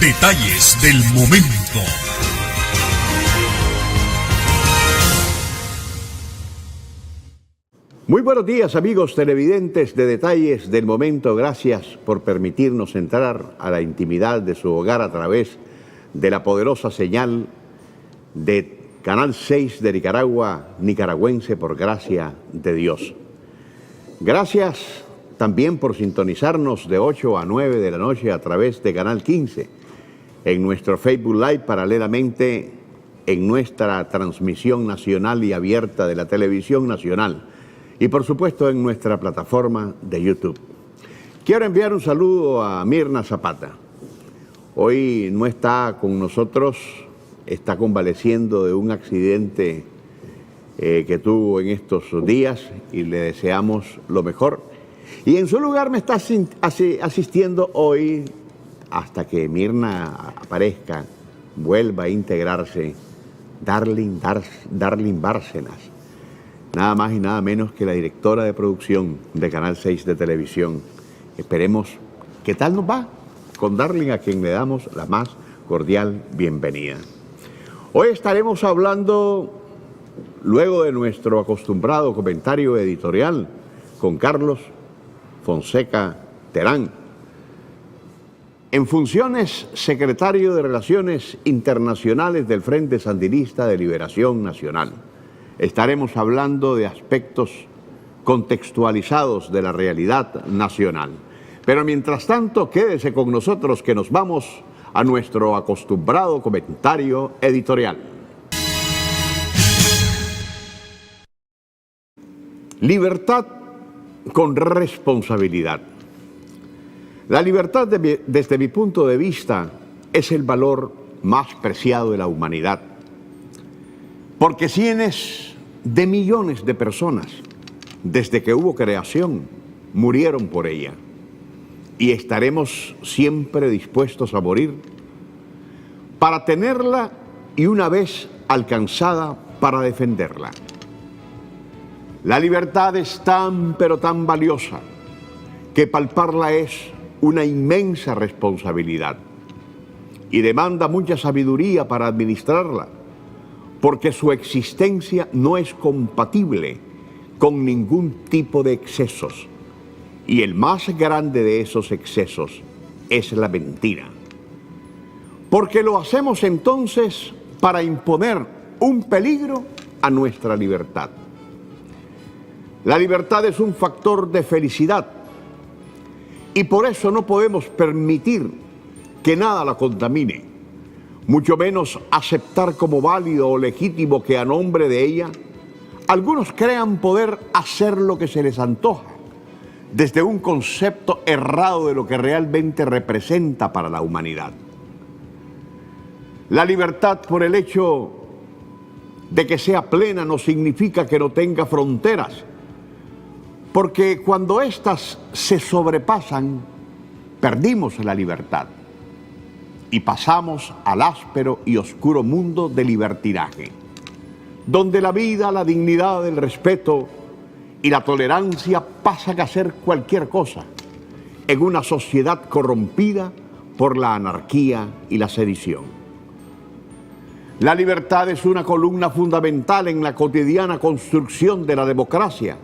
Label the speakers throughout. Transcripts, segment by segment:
Speaker 1: Detalles del momento.
Speaker 2: Muy buenos días, amigos televidentes de Detalles del Momento. Gracias por permitirnos entrar a la intimidad de su hogar a través de la poderosa señal de Canal 6 de Nicaragua, nicaragüense por gracia de Dios. Gracias también por sintonizarnos de 8 a 9 de la noche a través de Canal 15, en nuestro Facebook Live, paralelamente en nuestra transmisión nacional y abierta de la televisión nacional, y por supuesto en nuestra plataforma de YouTube. Quiero enviar un saludo a Mirna Zapata. Hoy no está con nosotros, está convaleciendo de un accidente que tuvo en estos días y le deseamos lo mejor. Y en su lugar me está asistiendo hoy, hasta que Mirna aparezca, vuelva a integrarse, Darling Bárcenas. Nada más y nada menos que la directora de producción de Canal 6 de Televisión. Esperemos qué tal nos va con Darling, a quien le damos la más cordial bienvenida. Hoy estaremos hablando, luego de nuestro acostumbrado comentario editorial, con Carlos Fonseca Terán. En funciones secretario de Relaciones Internacionales del Frente Sandinista de Liberación Nacional. Estaremos hablando de aspectos contextualizados de la realidad nacional. Pero mientras tanto, quédese con nosotros que nos vamos a nuestro acostumbrado comentario editorial. Libertad con responsabilidad. La libertad, desde mi punto de vista, es el valor más preciado de la humanidad. Porque cientos de millones de personas, desde que hubo creación, murieron por ella. Y estaremos siempre dispuestos a morir para tenerla y, una vez alcanzada, para defenderla. La libertad es tan, pero tan valiosa, que palparla es una inmensa responsabilidad y demanda mucha sabiduría para administrarla, porque su existencia no es compatible con ningún tipo de excesos, y el más grande de esos excesos es la mentira. Porque lo hacemos entonces para imponer un peligro a nuestra libertad. La libertad es un factor de felicidad, y por eso no podemos permitir que nada la contamine, mucho menos aceptar como válido o legítimo que a nombre de ella algunos crean poder hacer lo que se les antoja, desde un concepto errado de lo que realmente representa para la humanidad. La libertad, por el hecho de que sea plena, no significa que no tenga fronteras, porque cuando éstas se sobrepasan, perdimos la libertad y pasamos al áspero y oscuro mundo del libertinaje, donde la vida, la dignidad, el respeto y la tolerancia pasan a ser cualquier cosa en una sociedad corrompida por la anarquía y la sedición. La libertad es una columna fundamental en la cotidiana construcción de la democracia,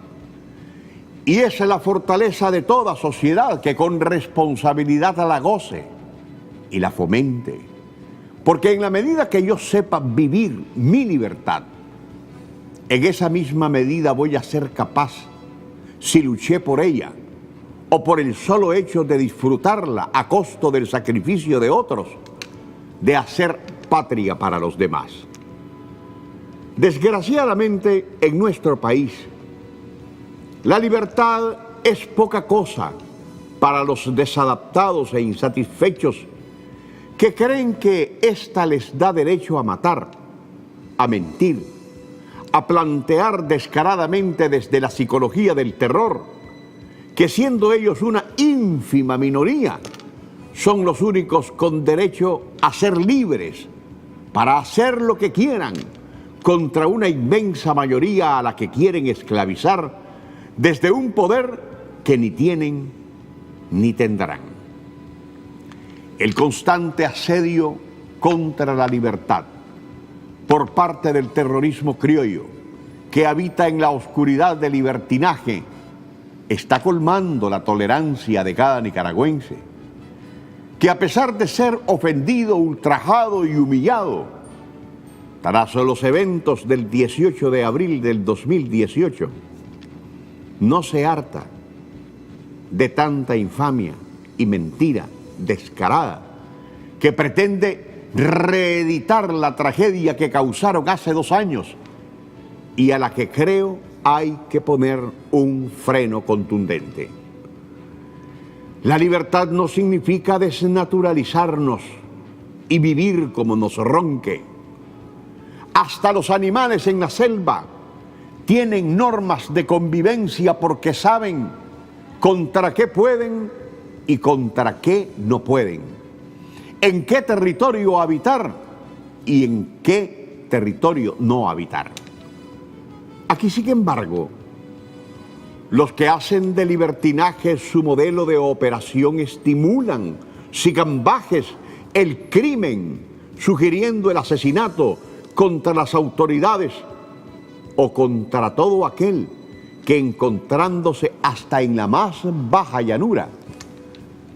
Speaker 2: y es la fortaleza de toda sociedad que con responsabilidad la goce y la fomente. Porque en la medida que yo sepa vivir mi libertad, en esa misma medida voy a ser capaz, si luché por ella o por el solo hecho de disfrutarla a costo del sacrificio de otros, de hacer patria para los demás. Desgraciadamente, en nuestro país, la libertad es poca cosa para los desadaptados e insatisfechos que creen que ésta les da derecho a matar, a mentir, a plantear descaradamente desde la psicología del terror, que siendo ellos una ínfima minoría, son los únicos con derecho a ser libres para hacer lo que quieran contra una inmensa mayoría a la que quieren esclavizar desde un poder que ni tienen ni tendrán. el constante asedio contra la libertad por parte del terrorismo criollo que habita en la oscuridad del libertinaje está colmando la tolerancia de cada nicaragüense, que a pesar de ser ofendido, ultrajado y humillado, tras los eventos del 18 de abril del 2018, no se harta de tanta infamia y mentira descarada que pretende reeditar la tragedia que causaron hace 2 años y a la que creo hay que poner un freno contundente. La libertad no significa desnaturalizarnos y vivir como nos ronque. Hasta los animales en la selva tienen normas de convivencia porque saben contra qué pueden y contra qué no pueden, en qué territorio habitar y en qué territorio no habitar. Aquí, sin embargo, los que hacen de libertinaje su modelo de operación estimulan, sin gambajes, el crimen, sugiriendo el asesinato contra las autoridades o contra todo aquel que, encontrándose hasta en la más baja llanura,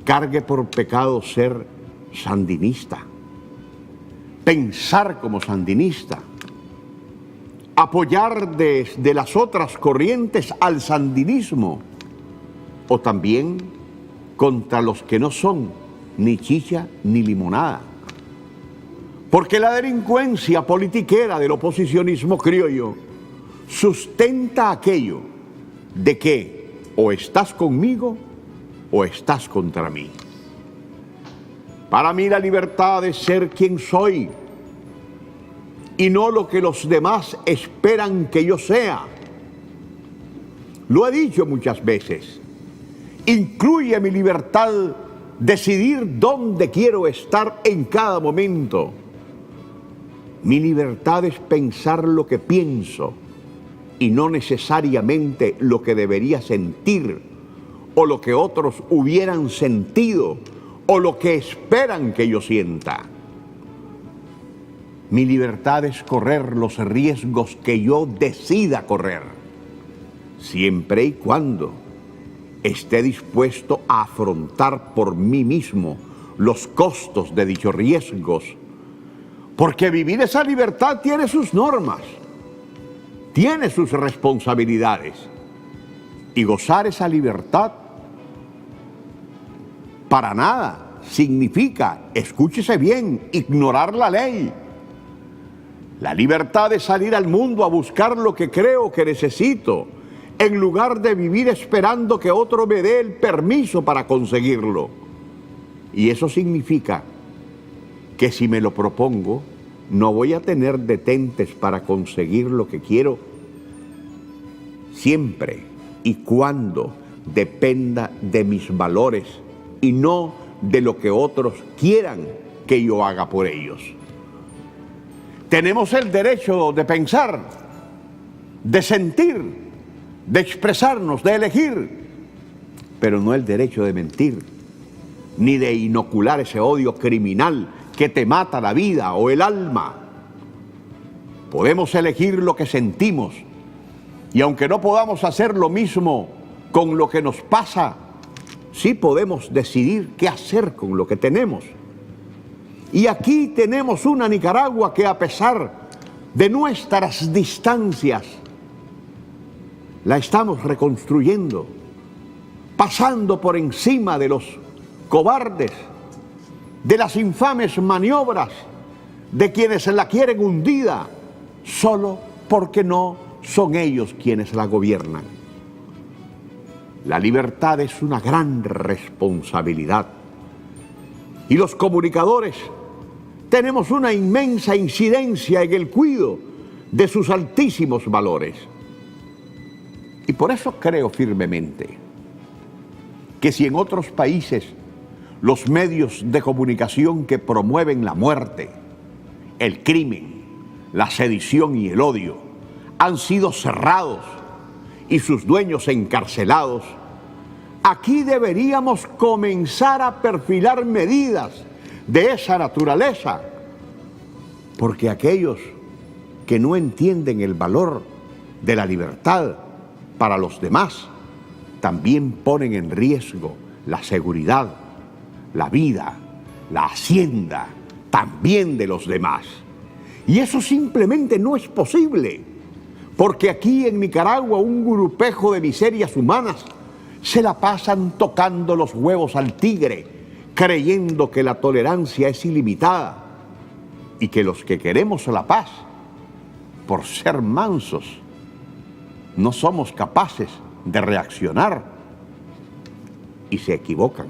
Speaker 2: cargue por pecado ser sandinista, pensar como sandinista, apoyar desde las otras corrientes al sandinismo, o también contra los que no son ni chicha ni limonada. Porque la delincuencia politiquera del oposicionismo criollo sustenta aquello de que o estás conmigo o estás contra mí. Para mí la libertad es ser quien soy y no lo que los demás esperan que yo sea. Lo he dicho muchas veces. Incluye mi libertad decidir dónde quiero estar en cada momento. Mi libertad es pensar lo que pienso y no necesariamente lo que debería sentir o lo que otros hubieran sentido o lo que esperan que yo sienta. Mi libertad es correr los riesgos que yo decida correr, siempre y cuando esté dispuesto a afrontar por mí mismo los costos de dichos riesgos, porque vivir esa libertad tiene sus normas, tiene sus responsabilidades, y gozar esa libertad para nada significa, escúchese bien, ignorar la ley. La libertad de salir al mundo a buscar lo que creo que necesito, en lugar de vivir esperando que otro me dé el permiso para conseguirlo. Y eso significa que si me lo propongo, no voy a tener detentes para conseguir lo que quiero, siempre y cuando dependa de mis valores y no de lo que otros quieran que yo haga por ellos. Tenemos el derecho de pensar, de sentir, de expresarnos, de elegir, pero no el derecho de mentir, ni de inocular ese odio criminal que te mata la vida o el alma. Podemos elegir lo que sentimos, y aunque no podamos hacer lo mismo con lo que nos pasa, sí podemos decidir qué hacer con lo que tenemos. Y aquí tenemos una Nicaragua que, a pesar de nuestras distancias, la estamos reconstruyendo, pasando por encima de los cobardes, de las infames maniobras de quienes la quieren hundida, solo porque no son ellos quienes la gobiernan. La libertad es una gran responsabilidad, y los comunicadores tenemos una inmensa incidencia en el cuidado de sus altísimos valores. Y por eso creo firmemente que si en otros países los medios de comunicación que promueven la muerte, el crimen, la sedición y el odio han sido cerrados y sus dueños encarcelados, aquí deberíamos comenzar a perfilar medidas de esa naturaleza, porque aquellos que no entienden el valor de la libertad para los demás también ponen en riesgo la seguridad, la vida, la hacienda también de los demás. Y eso simplemente no es posible, porque aquí en Nicaragua un grupejo de miserias humanas se la pasan tocando los huevos al tigre, creyendo que la tolerancia es ilimitada y que los que queremos la paz, por ser mansos, no somos capaces de reaccionar y se equivocan.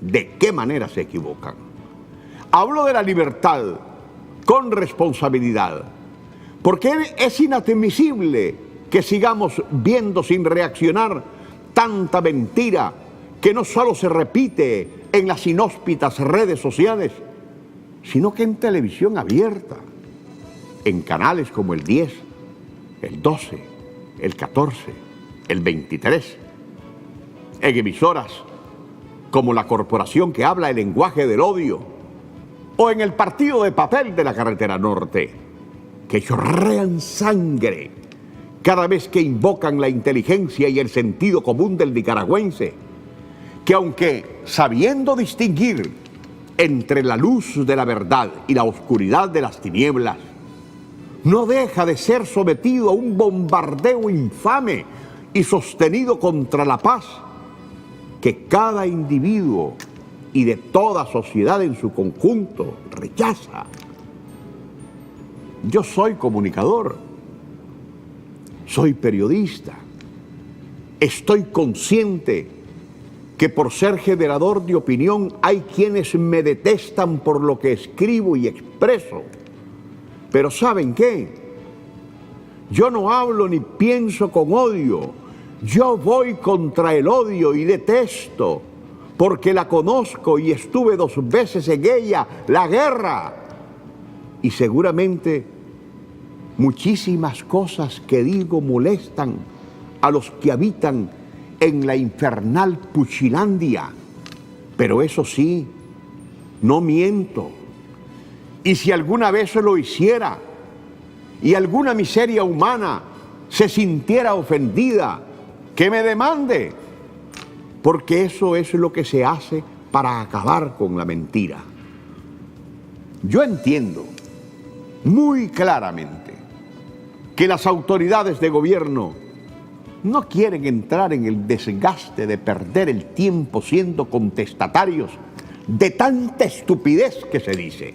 Speaker 2: ¿De qué manera se equivocan? Hablo de la libertad con responsabilidad, porque es inadmisible que sigamos viendo sin reaccionar tanta mentira que no solo se repite en las inhóspitas redes sociales, sino que en televisión abierta, en canales como el 10, el 12, el 14, el 23, en emisoras como la corporación que habla el lenguaje del odio, o en el partido de papel de la carretera norte, que chorrean sangre cada vez que invocan la inteligencia y el sentido común del nicaragüense, que aunque sabiendo distinguir entre la luz de la verdad y la oscuridad de las tinieblas, no deja de ser sometido a un bombardeo infame y sostenido contra la paz que cada individuo y de toda sociedad en su conjunto rechaza. Yo soy comunicador, soy periodista, estoy consciente que por ser generador de opinión hay quienes me detestan por lo que escribo y expreso. Pero ¿saben qué? Yo no hablo ni pienso con odio. Yo voy contra el odio y detesto, porque la conozco y estuve 2 veces en ella, la guerra. Y seguramente muchísimas cosas que digo molestan a los que habitan en la infernal Puchilandia. Pero eso sí, no miento. Y si alguna vez lo hiciera y alguna miseria humana se sintiera ofendida, que me demande, porque eso es lo que se hace para acabar con la mentira. Yo entiendo muy claramente que las autoridades de gobierno no quieren entrar en el desgaste de perder el tiempo siendo contestatarios de tanta estupidez que se dice.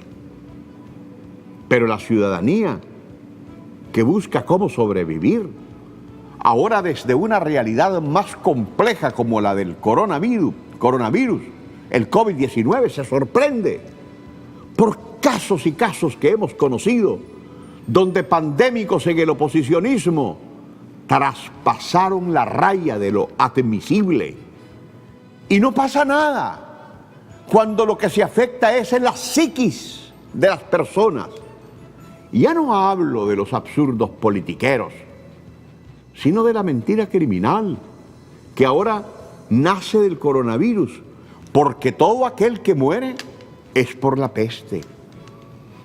Speaker 2: Pero la ciudadanía que busca cómo sobrevivir, ahora desde una realidad más compleja como la del coronavirus, el COVID-19, se sorprende por casos y casos que hemos conocido, donde pandémicos en el oposicionismo traspasaron la raya de lo admisible. Y no pasa nada cuando lo que se afecta es en la psiquis de las personas. Y ya no hablo de los absurdos politiqueros, sino de la mentira criminal, que ahora nace del coronavirus, porque todo aquel que muere es por la peste.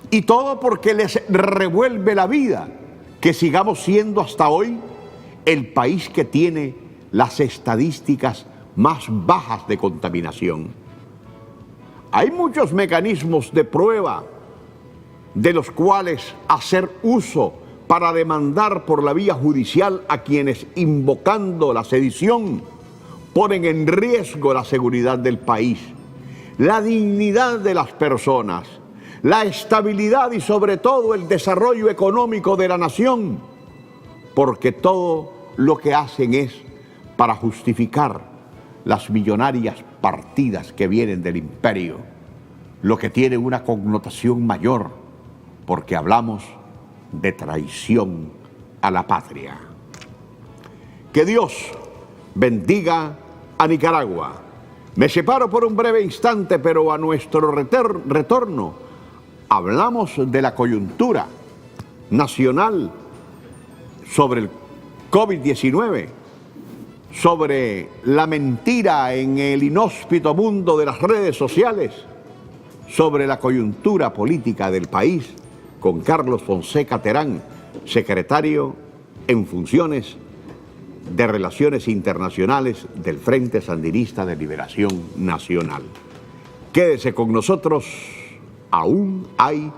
Speaker 2: Y todo porque les revuelve la vida, que sigamos siendo hasta hoy el país que tiene las estadísticas más bajas de contaminación. Hay muchos mecanismos de prueba de los cuales hacer uso para demandar por la vía judicial a quienes, invocando la sedición, ponen en riesgo la seguridad del país, la dignidad de las personas, la estabilidad y sobre todo el desarrollo económico de la nación, porque todo lo que hacen es para justificar las millonarias partidas que vienen del imperio, lo que tiene una connotación mayor, porque hablamos de traición a la patria. Que Dios bendiga a Nicaragua. Me separo por un breve instante, pero a nuestro retorno hablamos de la coyuntura nacional sobre el COVID-19, sobre la mentira en el inhóspito mundo de las redes sociales sobre la coyuntura política del país con Carlos Fonseca Terán, secretario en funciones de Relaciones Internacionales del Frente Sandinista de Liberación Nacional. Quédese con nosotros, aún hay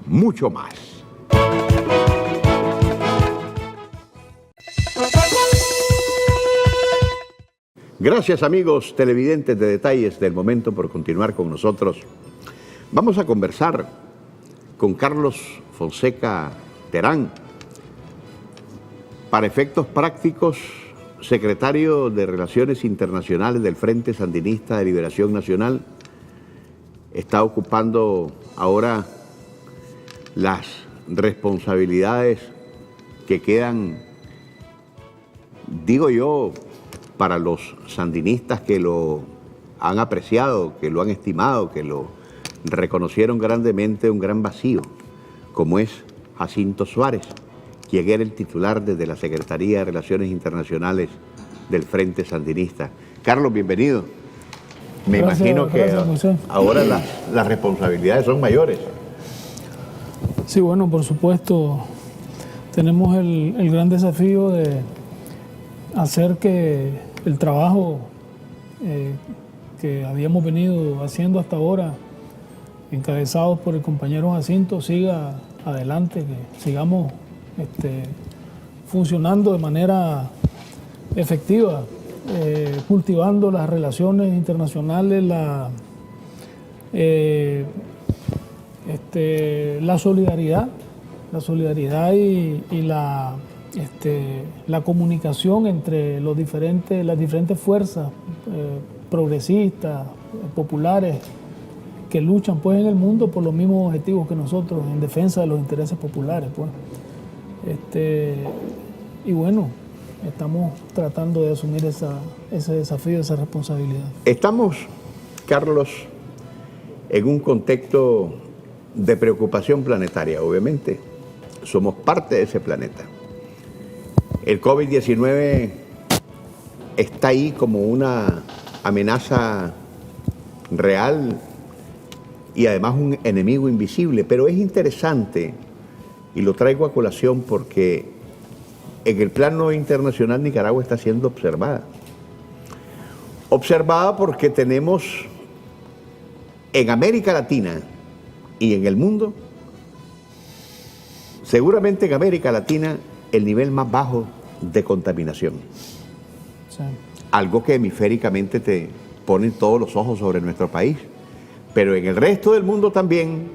Speaker 2: mucho más. Gracias, amigos televidentes de Detalles del Momento, por continuar con nosotros. Vamos a conversar con Carlos Fonseca Terán, para efectos prácticos, secretario de Relaciones Internacionales del Frente Sandinista de Liberación Nacional. Está ocupando ahora las responsabilidades que quedan, digo yo, para los sandinistas que lo han apreciado, que lo han estimado, que lo reconocieron grandemente, un gran vacío, como es Jacinto Suárez, quien era el titular desde la Secretaría de Relaciones Internacionales del Frente Sandinista. Carlos, bienvenido. Me imagino que ahora las responsabilidades son mayores.
Speaker 3: Sí, bueno, por supuesto, tenemos el gran desafío de hacer que el trabajo que habíamos venido haciendo hasta ahora, encabezados por el compañero Jacinto, siga adelante, que sigamos funcionando de manera efectiva, cultivando las relaciones internacionales, la solidaridad y la comunicación entre las diferentes fuerzas progresistas, populares, que luchan pues en el mundo por los mismos objetivos que nosotros, en defensa de los intereses populares, pues. Y bueno, estamos tratando de asumir ese desafío, esa responsabilidad.
Speaker 2: Estamos, Carlos, en un contexto de preocupación planetaria, obviamente. Somos parte de ese planeta. El COVID-19 está ahí como una amenaza real y además un enemigo invisible, pero es interesante, y lo traigo a colación porque en el plano internacional Nicaragua está siendo observada. Observada porque tenemos en América Latina y en el mundo, seguramente en América Latina, el nivel más bajo de contaminación.
Speaker 3: Sí.
Speaker 2: Algo que hemisféricamente te ponen todos los ojos sobre nuestro país. Pero en el resto del mundo también,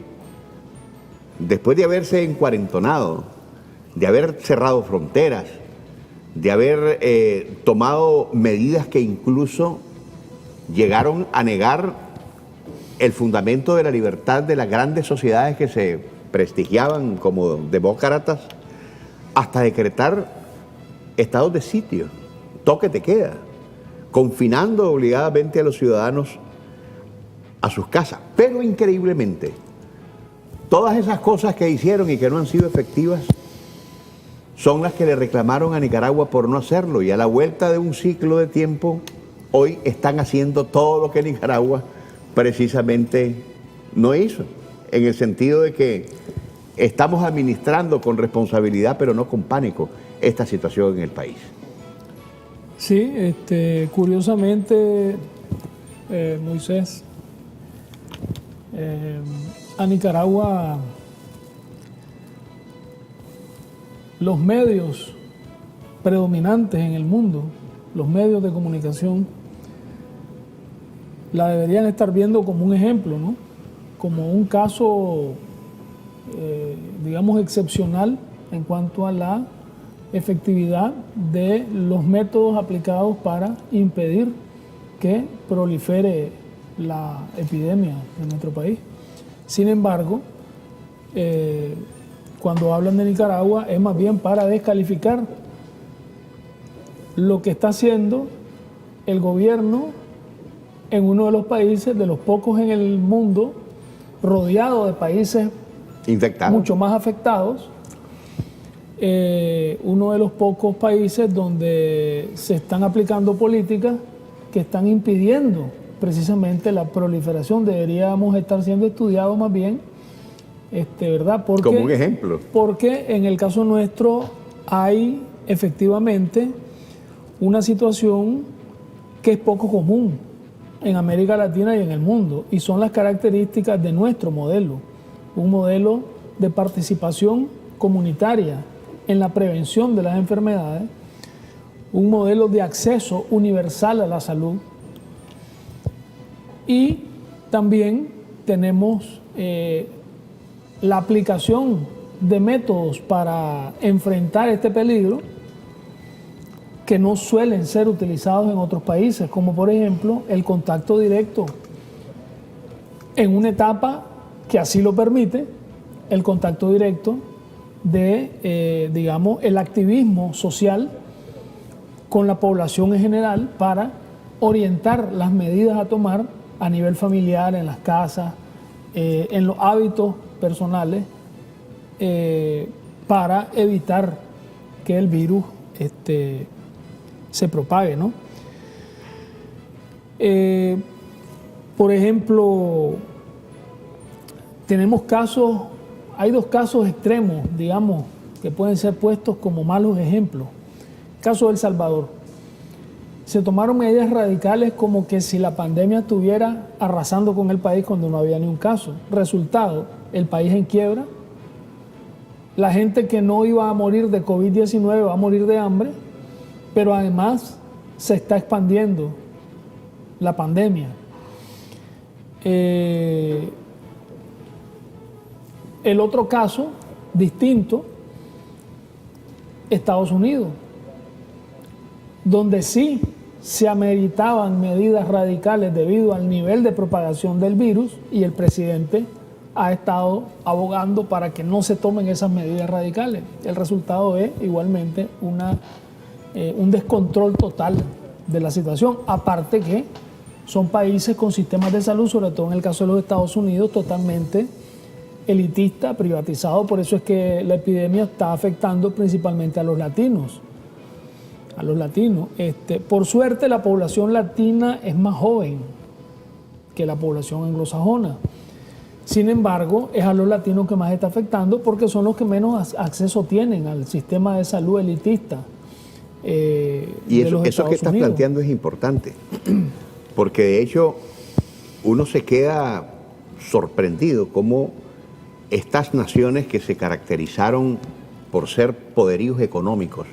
Speaker 2: después de haberse encuarentonado, de haber cerrado fronteras, de haber tomado medidas que incluso llegaron a negar el fundamento de la libertad de las grandes sociedades que se prestigiaban como demócratas, hasta decretar estados de sitio, toque de queda, confinando obligadamente a los ciudadanos a sus casas. Pero increíblemente, todas esas cosas que hicieron y que no han sido efectivas son las que le reclamaron a Nicaragua por no hacerlo, y a la vuelta de un ciclo de tiempo hoy están haciendo todo lo que Nicaragua precisamente no hizo, en el sentido de que estamos administrando con responsabilidad pero no con pánico esta situación en el país.
Speaker 3: Sí, curiosamente, Moisés, a Nicaragua los medios predominantes en el mundo, los medios de comunicación, la deberían estar viendo como un ejemplo, ¿no? Como un caso, digamos, excepcional en cuanto a la efectividad de los métodos aplicados para impedir que prolifere la epidemia en nuestro país. Sin embargo, cuando hablan de Nicaragua es más bien para descalificar lo que está haciendo el gobierno en uno de los países, de los pocos en el mundo, rodeado de países
Speaker 2: infectados,
Speaker 3: mucho más afectados, uno de los pocos países donde se están aplicando políticas que están impidiendo precisamente la proliferación. Deberíamos estar siendo estudiados más bien, ¿verdad? Porque,
Speaker 2: como un ejemplo.
Speaker 3: Porque en el caso nuestro hay efectivamente una situación que es poco común en América Latina y en el mundo, y son las características de nuestro modelo, un modelo de participación comunitaria en la prevención de las enfermedades, un modelo de acceso universal a la salud, y también tenemos la aplicación de métodos para enfrentar este peligro que no suelen ser utilizados en otros países, como por ejemplo el contacto directo en una etapa que así lo permite, el contacto directo de, digamos, el activismo social con la población en general para orientar las medidas a tomar a nivel familiar, en las casas, en los hábitos personales, para evitar que el virus se propague, ¿no? Por ejemplo, tenemos casos, hay dos casos extremos, digamos, que pueden ser puestos como malos ejemplos. El caso de El Salvador. Se tomaron medidas radicales como que si la pandemia estuviera arrasando con el país cuando no había ni un caso. Resultado, el país en quiebra, la gente que no iba a morir de COVID-19 va a morir de hambre, pero además se está expandiendo la pandemia. El otro caso, distinto, Estados Unidos, donde sí se ameritaban medidas radicales debido al nivel de propagación del virus, y el presidente ha estado abogando para que no se tomen esas medidas radicales. El resultado es igualmente un descontrol total de la situación, aparte que son países con sistemas de salud, sobre todo en el caso de los Estados Unidos, totalmente elitista, privatizado. Por eso es que la epidemia está afectando principalmente a los latinos. Por suerte, la población latina es más joven que la población anglosajona. Sin embargo, es a los latinos que más está afectando porque son los que menos acceso tienen al sistema de salud elitista.
Speaker 2: Y eso que estás planteando es importante, porque de hecho uno se queda sorprendido cómo estas naciones que se caracterizaron por ser poderíos económicos,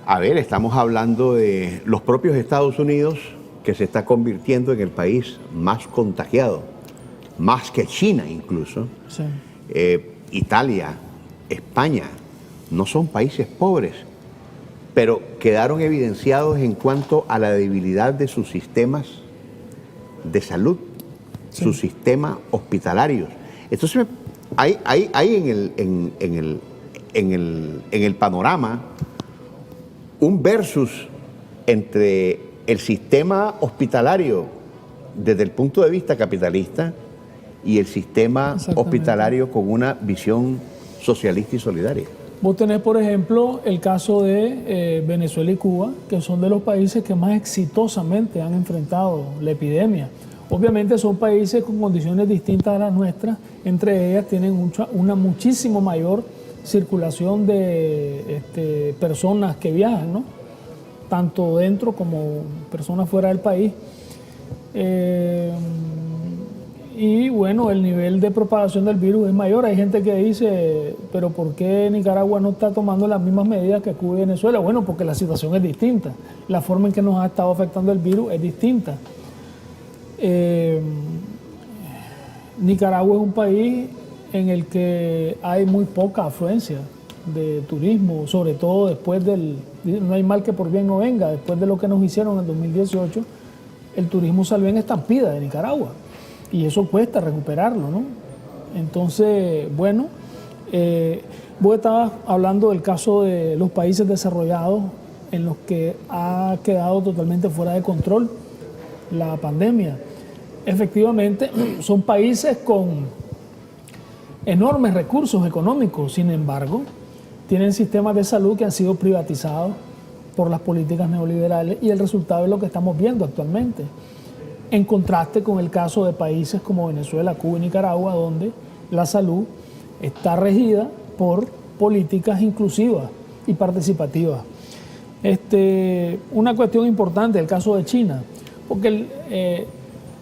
Speaker 2: a ver, estamos hablando de los propios Estados Unidos, que se está convirtiendo en el país más contagiado, más que China incluso.
Speaker 3: Sí.
Speaker 2: Italia, España, no son países pobres, pero quedaron evidenciados en cuanto a la debilidad de sus sistemas de salud, sí, sus sistemas hospitalarios. Entonces, hay en el panorama un versus entre el sistema hospitalario desde el punto de vista capitalista y el sistema hospitalario con una visión socialista y solidaria.
Speaker 3: Vos tenés, por ejemplo, el caso de Venezuela y Cuba, que son de los países que más exitosamente han enfrentado la epidemia. Obviamente son países con condiciones distintas a las nuestras, entre ellas tienen una muchísimo mayor circulación de personas que viajan, ¿no? Tanto dentro como personas fuera del país. Y bueno, el nivel de propagación del virus es mayor. Hay gente que dice, pero ¿por qué Nicaragua no está tomando las mismas medidas que Cuba y Venezuela? Bueno, porque la situación es distinta. La forma en que nos ha estado afectando el virus es distinta. Nicaragua es un país en el que hay muy poca afluencia de turismo, sobre todo después no hay mal que por bien no venga, después de lo que nos hicieron en 2018, el turismo salió en estampida de Nicaragua. Y eso cuesta recuperarlo, ¿no? Entonces, bueno, vos estabas hablando del caso de los países desarrollados en los que ha quedado totalmente fuera de control la pandemia. Efectivamente, son países con enormes recursos económicos, sin embargo, tienen sistemas de salud que han sido privatizados por las políticas neoliberales, y el resultado es lo que estamos viendo actualmente. en contraste con el caso de países como Venezuela, Cuba y Nicaragua, donde la salud está regida por políticas inclusivas y participativas. Una cuestión importante, el caso de China, porque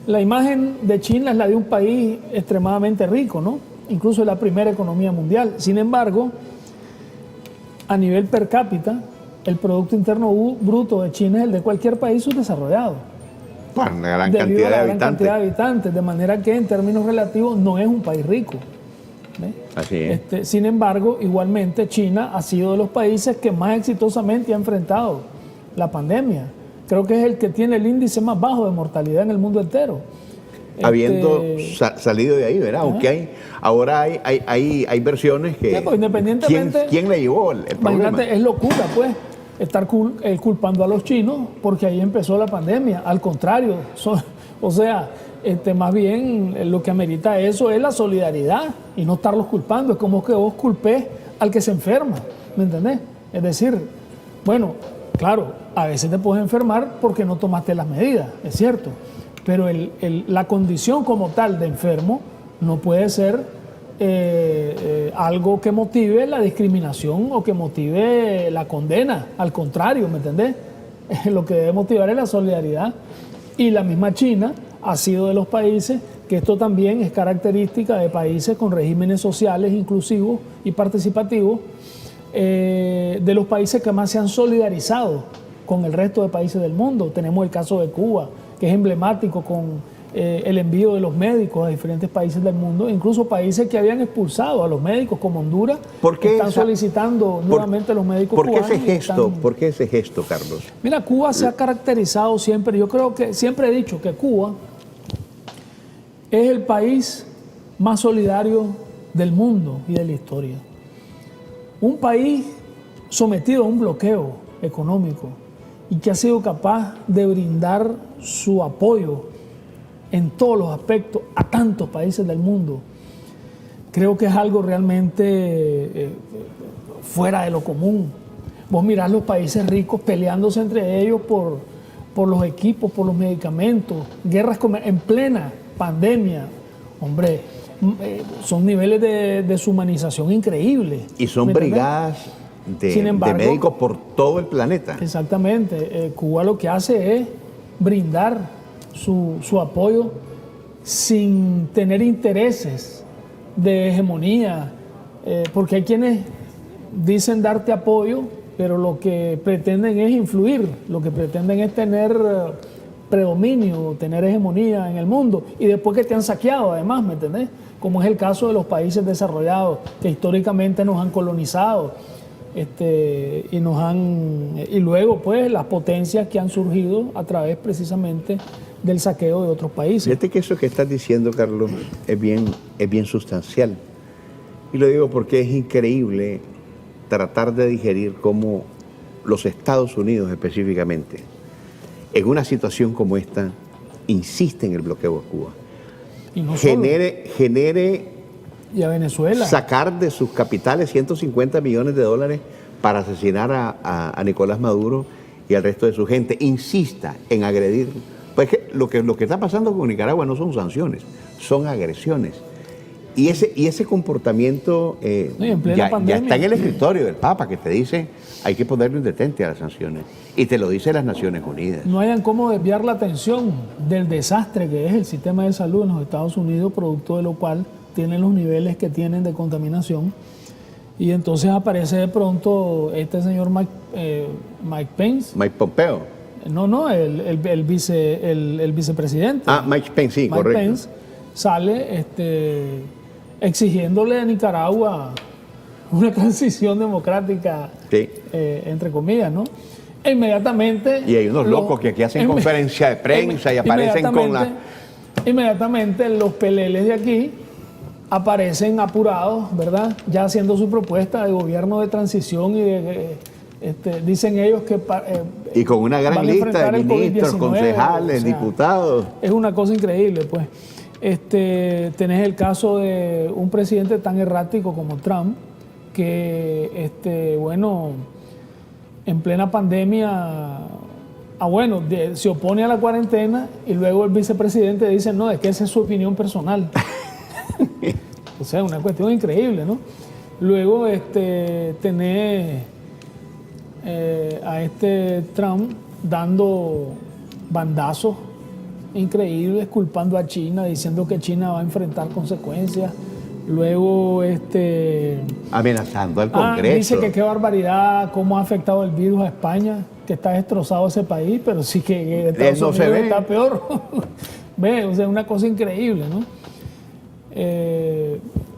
Speaker 3: la imagen de China es la de un país extremadamente rico, ¿no? Incluso es la primera economía mundial. Sin embargo, a nivel per cápita, el Producto Interno Bruto de China es el de cualquier país subdesarrollado.
Speaker 2: Bueno, una gran
Speaker 3: Debido
Speaker 2: cantidad
Speaker 3: a la
Speaker 2: de
Speaker 3: gran cantidad de
Speaker 2: habitantes.
Speaker 3: habitantes, de manera que en términos relativos no es un país rico. ¿Ve?
Speaker 2: Así es.
Speaker 3: Sin embargo, igualmente China ha sido de los países que más exitosamente ha enfrentado la pandemia. Creo que es el que tiene el índice más bajo de mortalidad en el mundo entero.
Speaker 2: Habiendo salido de ahí, ¿verdad? Aunque ahora hay versiones que...
Speaker 3: Sí, pues, independientemente...
Speaker 2: ¿Quién le llevó el problema?
Speaker 3: Imagínate, es locura, pues, estar culpando a los chinos porque ahí empezó la pandemia. Al contrario, o sea, más bien lo que amerita eso es la solidaridad y no estarlos culpando. Es como que vos culpés al que se enferma, ¿me entendés? Es decir, bueno, claro, a veces te puedes enfermar porque no tomaste las medidas, es cierto, pero la condición como tal de enfermo no puede ser algo que motive la discriminación o que motive la condena. Al contrario, ¿me entendés? Lo que debe motivar es la solidaridad. Y la misma China ha sido de los países, que esto también es característica de países con regímenes sociales inclusivos y participativos, de los países que más se han solidarizado con el resto de países del mundo. Tenemos el caso de Cuba, que es emblemático con el envío de los médicos a diferentes países del mundo, incluso países que habían expulsado a los médicos, como Honduras, están solicitando nuevamente a los médicos cubanos.
Speaker 2: ¿Por qué ese gesto, Carlos?
Speaker 3: Mira, Cuba se ha caracterizado siempre, yo creo que siempre he dicho que Cuba es el país más solidario del mundo y de la historia. Un país sometido a un bloqueo económico y que ha sido capaz de brindar su apoyo en todos los aspectos a tantos países del mundo, creo que es algo realmente fuera de lo común. Vos mirás los países ricos peleándose entre ellos por los equipos, por los medicamentos, guerras en plena pandemia. Hombre, son niveles de deshumanización increíbles.
Speaker 2: Y son brigadas de médicos por todo el planeta.
Speaker 3: Exactamente. Cuba lo que hace es brindar su apoyo sin tener intereses de hegemonía, porque hay quienes dicen darte apoyo, pero lo que pretenden es influir, lo que pretenden es tener predominio, tener hegemonía en el mundo, y después que te han saqueado además, ¿me entendés? Como es el caso de los países desarrollados, que históricamente nos han colonizado, y luego pues las potencias que han surgido a través precisamente del saqueo de otros países.
Speaker 2: Fíjate que eso que estás diciendo, Carlos, es bien sustancial. Y lo digo porque es increíble tratar de digerir cómo los Estados Unidos específicamente, en una situación como esta, insisten en el bloqueo a Cuba.
Speaker 3: Y no
Speaker 2: genere
Speaker 3: y a Venezuela.
Speaker 2: Sacar de sus capitales 150 millones de dólares para asesinar a Nicolás Maduro y al resto de su gente. Insista en agredir. Pues lo que está pasando con Nicaragua no son sanciones, son agresiones. Y ese comportamiento ya está en el escritorio del Papa, que te dice hay que ponerle un detente a las sanciones. Y te lo dice las Naciones Unidas.
Speaker 3: No hayan cómo desviar la atención del desastre que es el sistema de salud en los Estados Unidos, producto de lo cual tienen los niveles que tienen de contaminación. Y entonces aparece de pronto este señor Mike Pence.
Speaker 2: Mike Pompeo.
Speaker 3: No, el vicepresidente.
Speaker 2: Mike Pence, sí,
Speaker 3: Mike
Speaker 2: correcto.
Speaker 3: Pence sale exigiéndole a Nicaragua una transición democrática,
Speaker 2: sí,
Speaker 3: entre comillas, ¿no? E inmediatamente...
Speaker 2: Y hay unos locos que aquí hacen conferencia de prensa y aparecen con la...
Speaker 3: Inmediatamente los peleles de aquí aparecen apurados, ¿verdad? Ya haciendo su propuesta de gobierno de transición y dicen ellos que...
Speaker 2: y con una gran lista de ministros, concejales, diputados.
Speaker 3: Es una cosa increíble, pues. Tenés el caso de un presidente tan errático como Trump, que, en plena pandemia bueno, se opone a la cuarentena y luego el vicepresidente dice, no, es que esa es su opinión personal. O sea, una cuestión increíble, ¿no? Luego tener a Trump dando bandazos increíbles, culpando a China, diciendo que China va a enfrentar consecuencias. Luego
Speaker 2: amenazando al Congreso.
Speaker 3: Dice que qué barbaridad, cómo ha afectado el virus a España, que está destrozado ese país, pero sí que Estados
Speaker 2: no
Speaker 3: Unidos está peor. Ve, o sea, una cosa increíble, ¿no?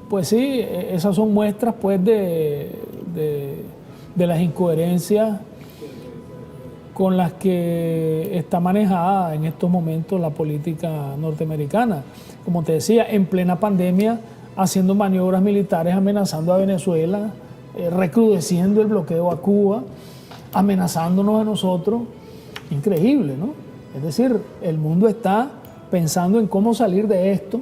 Speaker 3: Pues sí, esas son muestras pues de las incoherencias con las que está manejada en estos momentos la política norteamericana. Como te decía, en plena pandemia, haciendo maniobras militares, amenazando a Venezuela, recrudeciendo el bloqueo a Cuba, amenazándonos a nosotros. Increíble, ¿no? Es decir, el mundo está pensando en cómo salir de esto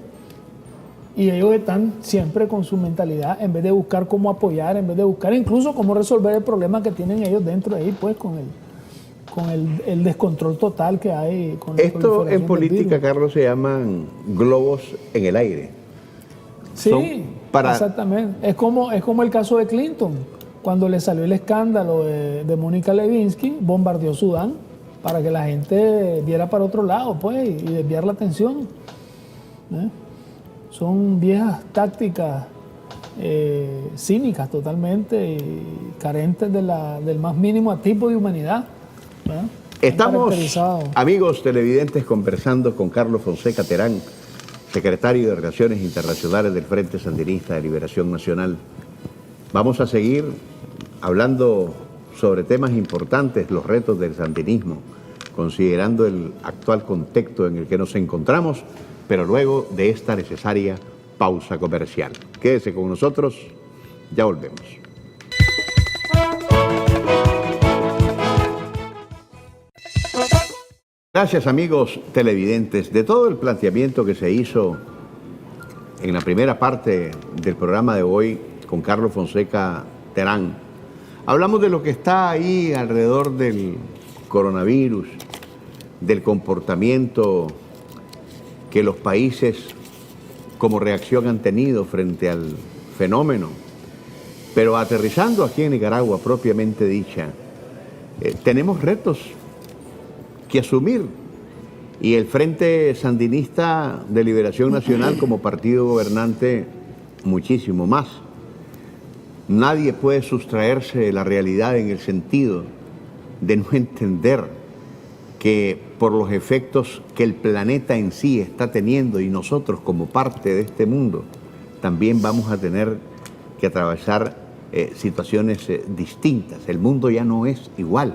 Speaker 3: y ellos están siempre con su mentalidad, en vez de buscar cómo apoyar, en vez de buscar incluso cómo resolver el problema que tienen ellos dentro de ahí, pues con el descontrol total que hay. Con
Speaker 2: esto en política, Carlos, se llaman globos en el aire.
Speaker 3: Sí, exactamente. Es como el caso de Clinton. Cuando le salió el escándalo de Mónica Lewinsky, bombardeó Sudán para que la gente viera para otro lado, pues, y desviar la atención. Son viejas tácticas cínicas totalmente y carentes del más mínimo tipo de humanidad.
Speaker 2: Estamos, amigos televidentes, conversando con Carlos Fonseca Terán, secretario de Relaciones Internacionales del Frente Sandinista de Liberación Nacional. Vamos a seguir hablando sobre temas importantes, los retos del sandinismo, considerando el actual contexto en el que nos encontramos, pero luego de esta necesaria pausa comercial. Quédese con nosotros, ya volvemos. Gracias, amigos televidentes. De todo el planteamiento que se hizo en la primera parte del programa de hoy con Carlos Fonseca Terán, hablamos de lo que está ahí alrededor del coronavirus, del comportamiento que los países como reacción han tenido frente al fenómeno. Pero aterrizando aquí en Nicaragua, propiamente dicha, tenemos retos que asumir, y el Frente Sandinista de Liberación Nacional como partido gobernante muchísimo más. Nadie puede sustraerse de la realidad en el sentido de no entender que por los efectos que el planeta en sí está teniendo y nosotros como parte de este mundo también vamos a tener que atravesar situaciones distintas. El mundo ya no es igual,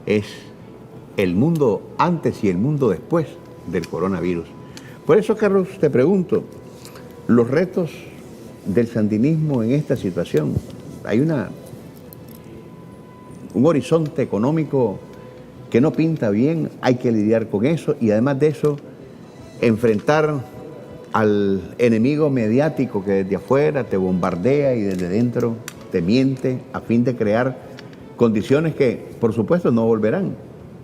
Speaker 2: es el mundo antes y el mundo después del coronavirus. Por eso, Carlos, te pregunto, los retos del sandinismo en esta situación, hay un horizonte económico que no pinta bien, hay que lidiar con eso y además de eso, enfrentar al enemigo mediático que desde afuera te bombardea y desde dentro te miente a fin de crear condiciones que, por supuesto, no volverán,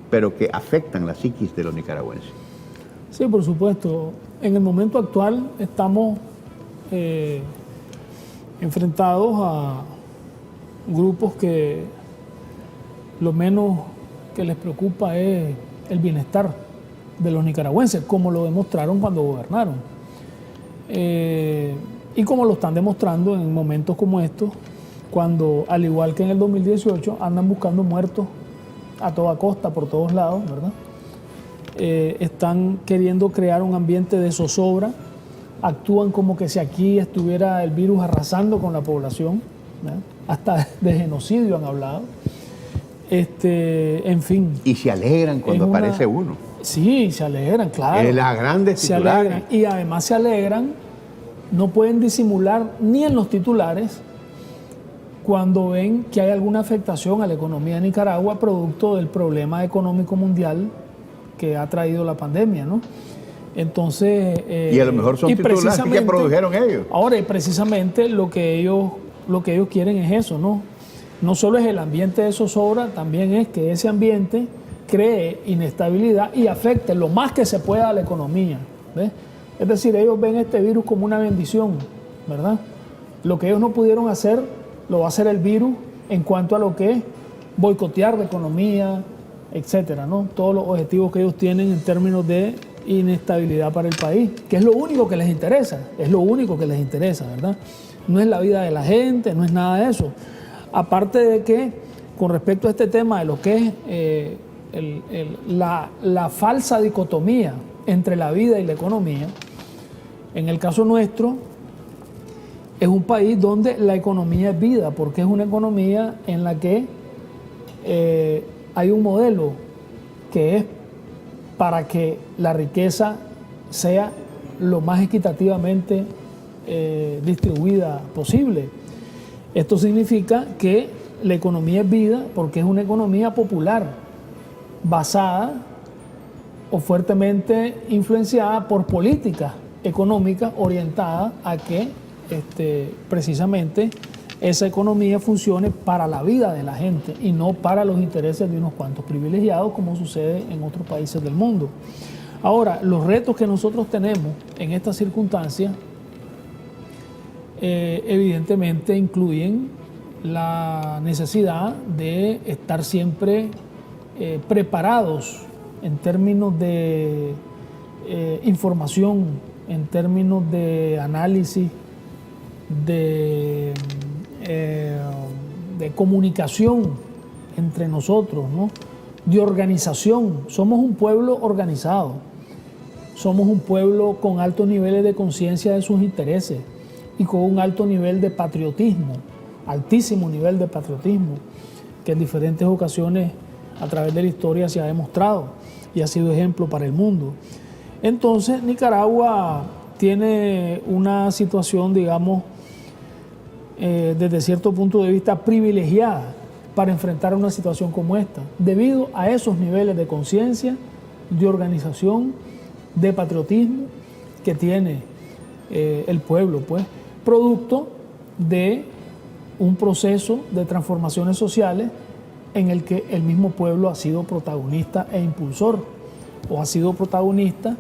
Speaker 2: pero que afectan la psiquis de los nicaragüenses.
Speaker 3: Sí, por supuesto. En el momento actual estamos enfrentados a grupos que lo menos que les preocupa es el bienestar de los nicaragüenses, como lo demostraron cuando gobernaron. Y como lo están demostrando en momentos como estos, cuando, al igual que en el 2018, andan buscando muertos a toda costa, por todos lados, ¿verdad? Están queriendo crear un ambiente de zozobra, actúan como que si aquí estuviera el virus arrasando con la población, ¿verdad? Hasta de genocidio han hablado. En fin.
Speaker 2: Y se alegran cuando aparece uno.
Speaker 3: Sí, se alegran, claro.
Speaker 2: En las grandes titulares.
Speaker 3: Se alegran, y además se alegran, no pueden disimular ni en los titulares cuando ven que hay alguna afectación a la economía de Nicaragua producto del problema económico mundial que ha traído la pandemia, ¿no? Entonces...
Speaker 2: y a lo mejor son titulares que produjeron ellos.
Speaker 3: Ahora, y precisamente lo que ellos quieren es eso, ¿no? No solo es el ambiente de zozobra, también es que ese ambiente cree inestabilidad y afecte lo más que se pueda a la economía. ¿Ves? Es decir, ellos ven este virus como una bendición, ¿verdad? Lo que ellos no pudieron hacer, lo va a hacer el virus en cuanto a lo que es boicotear la economía, etcétera, ¿no? Todos los objetivos que ellos tienen en términos de inestabilidad para el país, que es lo único que les interesa, ¿verdad? No es la vida de la gente, no es nada de eso. Aparte de que, con respecto a este tema de lo que es la falsa dicotomía entre la vida y la economía, en el caso nuestro, es un país donde la economía es vida, porque es una economía en la que hay un modelo que es para que la riqueza sea lo más equitativamente distribuida posible. Esto significa que la economía es vida porque es una economía popular, basada o fuertemente influenciada por políticas económicas orientadas a que precisamente esa economía funcione para la vida de la gente y no para los intereses de unos cuantos privilegiados, como sucede en otros países del mundo. Ahora, los retos que nosotros tenemos en estas circunstancias evidentemente incluyen la necesidad de estar siempre preparados en términos de información, en términos de análisis, de comunicación entre nosotros, ¿no? De organización. Somos un pueblo organizado, somos un pueblo con altos niveles de conciencia de sus intereses y con un alto nivel de patriotismo, altísimo nivel de patriotismo, que en diferentes ocasiones a través de la historia se ha demostrado y ha sido ejemplo para el mundo. Entonces, Nicaragua tiene una situación, digamos, desde cierto punto de vista privilegiada para enfrentar una situación como esta, debido a esos niveles de conciencia, de organización, de patriotismo que tiene el pueblo, pues, producto de un proceso de transformaciones sociales en el que el mismo pueblo ha sido protagonista e impulsor, o ha sido protagonista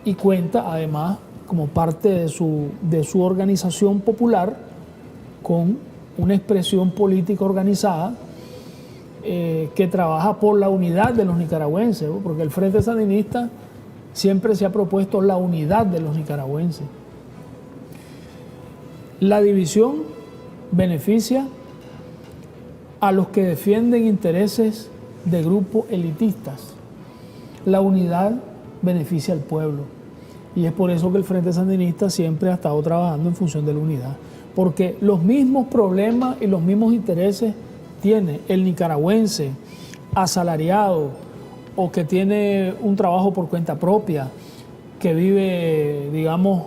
Speaker 3: y cuenta además como parte de su organización popular con una expresión política organizada que trabaja por la unidad de los nicaragüenses, ¿no? Porque el Frente Sandinista siempre se ha propuesto la unidad de los nicaragüenses. La división beneficia a los que defienden intereses de grupos elitistas. La unidad beneficia al pueblo. Y es por eso que el Frente Sandinista siempre ha estado trabajando en función de la unidad. Porque los mismos problemas y los mismos intereses tiene el nicaragüense asalariado o que tiene un trabajo por cuenta propia, que vive, digamos,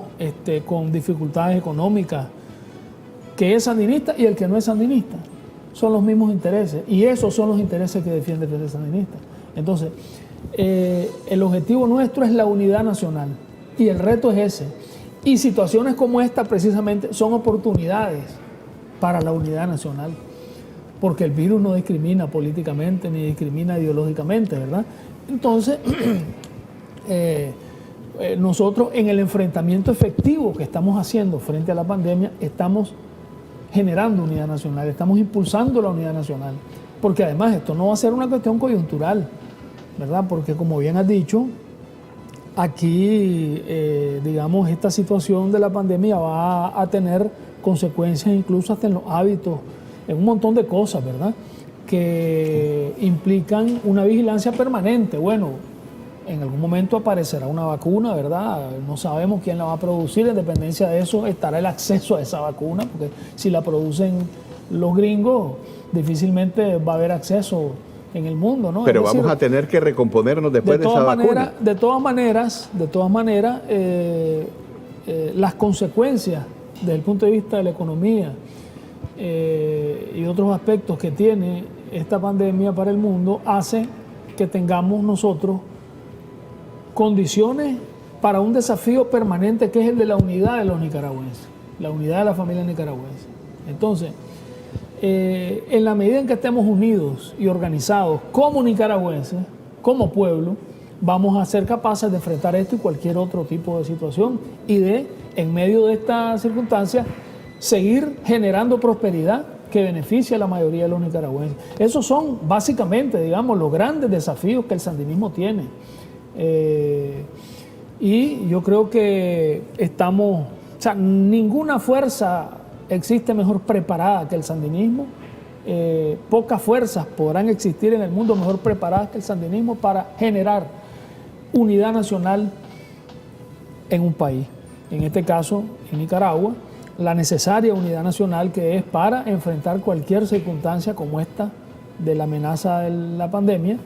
Speaker 3: con dificultades económicas, que es sandinista y el que no es sandinista. Son los mismos intereses y esos son los intereses que defiende el Frente Sandinista. Entonces, el objetivo nuestro es la unidad nacional y el reto es ese. Y situaciones como esta precisamente son oportunidades para la unidad nacional, porque el virus no discrimina políticamente ni discrimina ideológicamente, ¿verdad? Entonces, nosotros en el enfrentamiento efectivo que estamos haciendo frente a la pandemia estamos generando unidad nacional, estamos impulsando la unidad nacional, porque además esto no va a ser una cuestión coyuntural, ¿verdad? Porque como bien has dicho, aquí, digamos, esta situación de la pandemia va a tener consecuencias incluso hasta en los hábitos, en un montón de cosas, ¿verdad? Que implican una vigilancia permanente. Bueno, en algún momento aparecerá una vacuna, ¿verdad? No sabemos quién la va a producir, en dependencia de eso estará el acceso a esa vacuna, porque si la producen los gringos, difícilmente va a haber acceso en el mundo, ¿no?
Speaker 2: Pero vamos a tener que recomponernos después de esa vacuna.
Speaker 3: De todas maneras, las consecuencias desde el punto de vista de la economía y otros aspectos que tiene esta pandemia para el mundo hace que tengamos nosotros condiciones para un desafío permanente que es el de la unidad de los nicaragüenses, la unidad de la familia nicaragüense. Entonces, en la medida en que estemos unidos y organizados como nicaragüenses, como pueblo, vamos a ser capaces de enfrentar esto y cualquier otro tipo de situación y de, en medio de esta circunstancia, seguir generando prosperidad que beneficie a la mayoría de los nicaragüenses. Esos son básicamente, digamos, los grandes desafíos que el sandinismo tiene. Y yo creo que estamos, o sea, ninguna fuerza existe mejor preparada que el sandinismo. Pocas fuerzas podrán existir en el mundo mejor preparadas que el sandinismo para generar unidad nacional en un país. En este caso, en Nicaragua, la necesaria unidad nacional que es para enfrentar cualquier circunstancia como esta de la amenaza de la pandemia,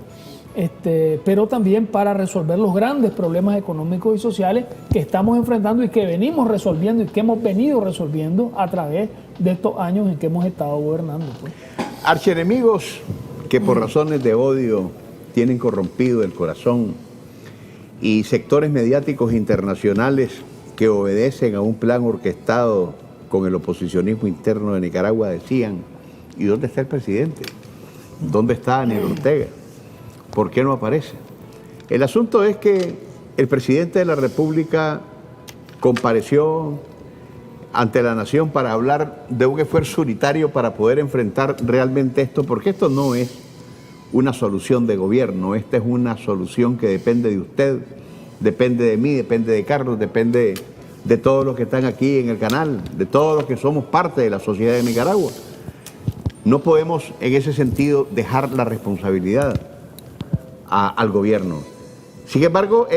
Speaker 3: pero también para resolver los grandes problemas económicos y sociales que estamos enfrentando y que venimos resolviendo y que hemos venido resolviendo a través de estos años en que hemos estado gobernando, pues.
Speaker 2: Archienemigos que por razones de odio tienen corrompido el corazón y sectores mediáticos internacionales que obedecen a un plan orquestado con el oposicionismo interno de Nicaragua decían: ¿y dónde está el presidente? ¿Dónde está Daniel Ortega? ¿Por qué no aparece? El asunto es que el presidente de la República compareció ante la nación para hablar de un esfuerzo unitario para poder enfrentar realmente esto, porque esto no es una solución de gobierno, esta es una solución que depende de usted, depende de mí, depende de Carlos, depende de todos los que están aquí en el canal, de todos los que somos parte de la sociedad de Nicaragua. No podemos en ese sentido dejar la responsabilidad al gobierno. Sin embargo,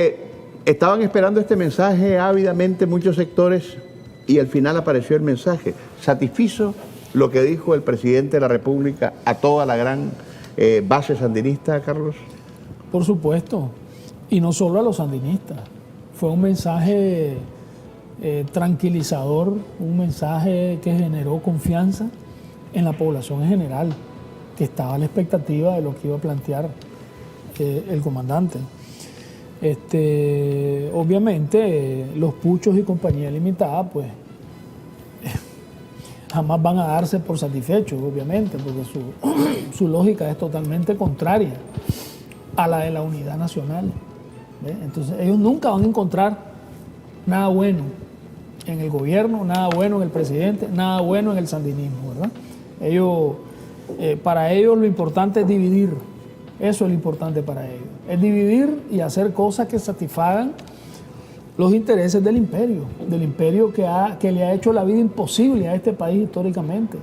Speaker 2: estaban esperando este mensaje ávidamente muchos sectores y al final apareció el mensaje. ¿Satisfizo lo que dijo el presidente de la República a toda la gran base sandinista, Carlos?
Speaker 3: Por supuesto, y no solo a los sandinistas. Fue un mensaje tranquilizador, un mensaje que generó confianza en la población en general, que estaba a la expectativa de lo que iba a plantear el comandante. Obviamente los puchos y compañía limitada pues jamás van a darse por satisfechos, obviamente, porque su lógica es totalmente contraria a la de la unidad nacional, ¿ve? Entonces ellos nunca van a encontrar nada bueno en el gobierno, nada bueno en el presidente, nada bueno en el sandinismo, ¿verdad? Para ellos lo importante es dividir. Eso es lo importante para ellos, es dividir y hacer cosas que satisfagan los intereses del imperio que le ha hecho la vida imposible a este país históricamente.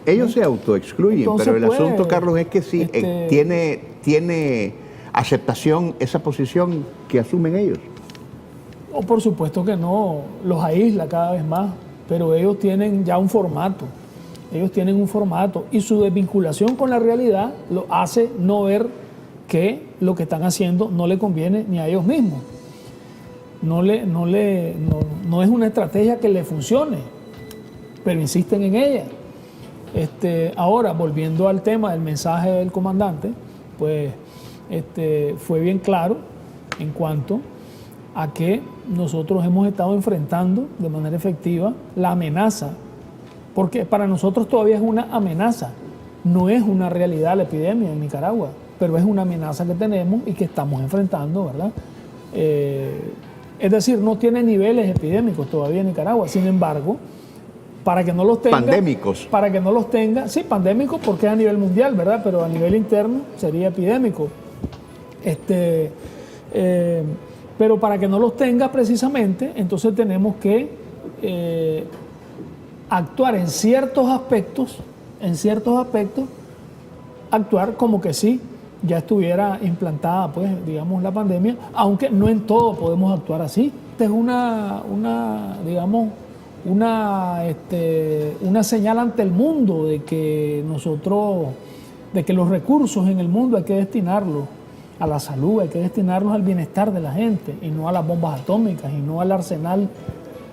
Speaker 2: Ellos se autoexcluyen. Entonces, pero el asunto, Carlos, es que sí tiene aceptación esa posición que asumen ellos.
Speaker 3: No, por supuesto que no, los aísla cada vez más, pero ellos tienen ya un formato. Ellos tienen un formato y su desvinculación con la realidad lo hace no ver que lo que están haciendo no le conviene ni a ellos mismos. No es una estrategia que le funcione, pero insisten en ella. Ahora, volviendo al tema del mensaje del comandante, pues fue bien claro en cuanto a que nosotros hemos estado enfrentando de manera efectiva la amenaza, porque para nosotros todavía es una amenaza, no es una realidad la epidemia en Nicaragua, pero es una amenaza que tenemos y que estamos enfrentando, ¿verdad? Es decir, no tiene niveles epidémicos todavía en Nicaragua, sin embargo, para que no los tenga...
Speaker 2: Pandémicos.
Speaker 3: Para que no los tenga, sí, pandémicos porque es a nivel mundial, ¿verdad? Pero a nivel interno sería epidémico. Pero para que no los tenga precisamente, entonces tenemos que actuar en ciertos aspectos, actuar como que sí, ya estuviera implantada, pues, digamos, la pandemia, aunque no en todo podemos actuar así. Esta es una señal ante el mundo de que los recursos en el mundo hay que destinarlos a la salud, hay que destinarlos al bienestar de la gente y no a las bombas atómicas y no al arsenal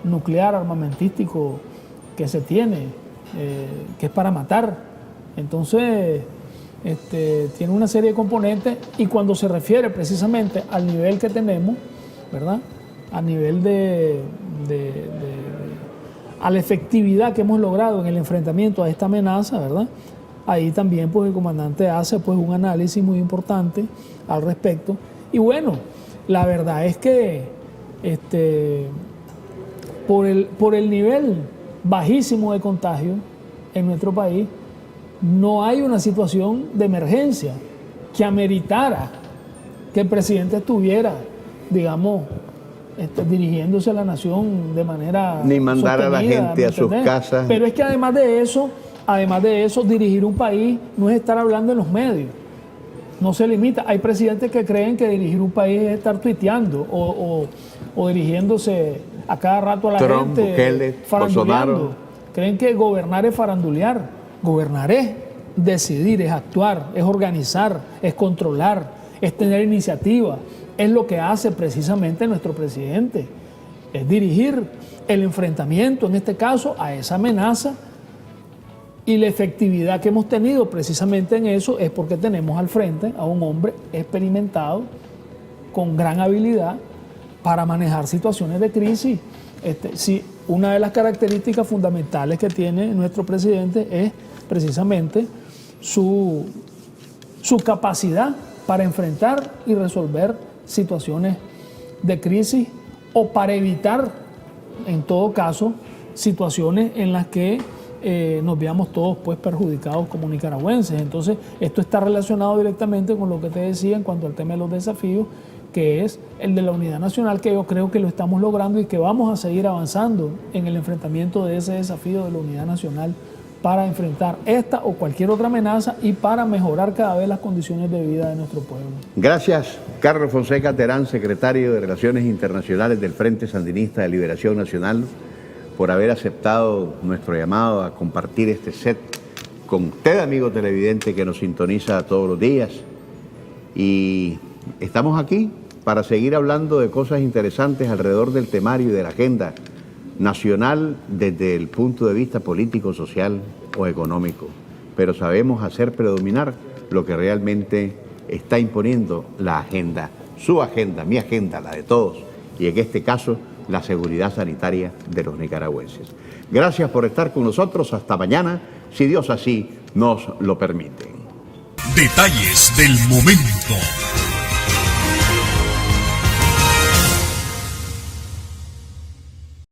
Speaker 3: nuclear armamentístico que se tiene, que es para matar. Entonces, tiene una serie de componentes y cuando se refiere precisamente al nivel que tenemos, ¿verdad? A nivel a la efectividad que hemos logrado en el enfrentamiento a esta amenaza, ¿verdad? ahí también pues el comandante hace pues un análisis muy importante al respecto. Y bueno, la verdad es que por el nivel bajísimo de contagio en nuestro país, no hay una situación de emergencia que ameritara que el presidente estuviera, digamos, dirigiéndose a la nación de manera
Speaker 2: ni mandar a la gente a sus casas.
Speaker 3: Pero es que además de eso, dirigir un país no es estar hablando en los medios. No se limita. Hay presidentes que creen que dirigir un país es estar tuiteando o dirigiéndose a cada rato a la
Speaker 2: Trump,
Speaker 3: gente,
Speaker 2: Bukele,
Speaker 3: faranduleando.
Speaker 2: Bolsonaro.
Speaker 3: Creen que gobernar es farandulear. Gobernar es decidir, es actuar, es organizar, es controlar, es tener iniciativa. Es lo que hace precisamente nuestro presidente. Es dirigir el enfrentamiento, en este caso, a esa amenaza. Y la efectividad que hemos tenido precisamente en eso es porque tenemos al frente a un hombre experimentado, con gran habilidad para manejar situaciones de crisis. Sí, una de las características fundamentales que tiene nuestro presidente es precisamente su capacidad para enfrentar y resolver situaciones de crisis o para evitar, en todo caso, situaciones en las que nos veamos todos pues perjudicados como nicaragüenses. Entonces, esto está relacionado directamente con lo que te decía en cuanto al tema de los desafíos, que es el de la unidad nacional, que yo creo que lo estamos logrando y que vamos a seguir avanzando en el enfrentamiento de ese desafío de la unidad nacional para enfrentar esta o cualquier otra amenaza y para mejorar cada vez las condiciones de vida de nuestro pueblo.
Speaker 2: Gracias, Carlos Fonseca Terán, secretario de Relaciones Internacionales del Frente Sandinista de Liberación Nacional, por haber aceptado nuestro llamado a compartir este set con usted, amigo televidente que nos sintoniza todos los días. Y estamos aquí para seguir hablando de cosas interesantes alrededor del temario y de la agenda nacional desde el punto de vista político, social o económico. Pero sabemos hacer predominar lo que realmente está imponiendo la agenda, su agenda, mi agenda, la de todos, y en este caso la seguridad sanitaria de los nicaragüenses. Gracias por estar con nosotros. Hasta mañana, si Dios así nos lo permite.
Speaker 1: Detalles del momento.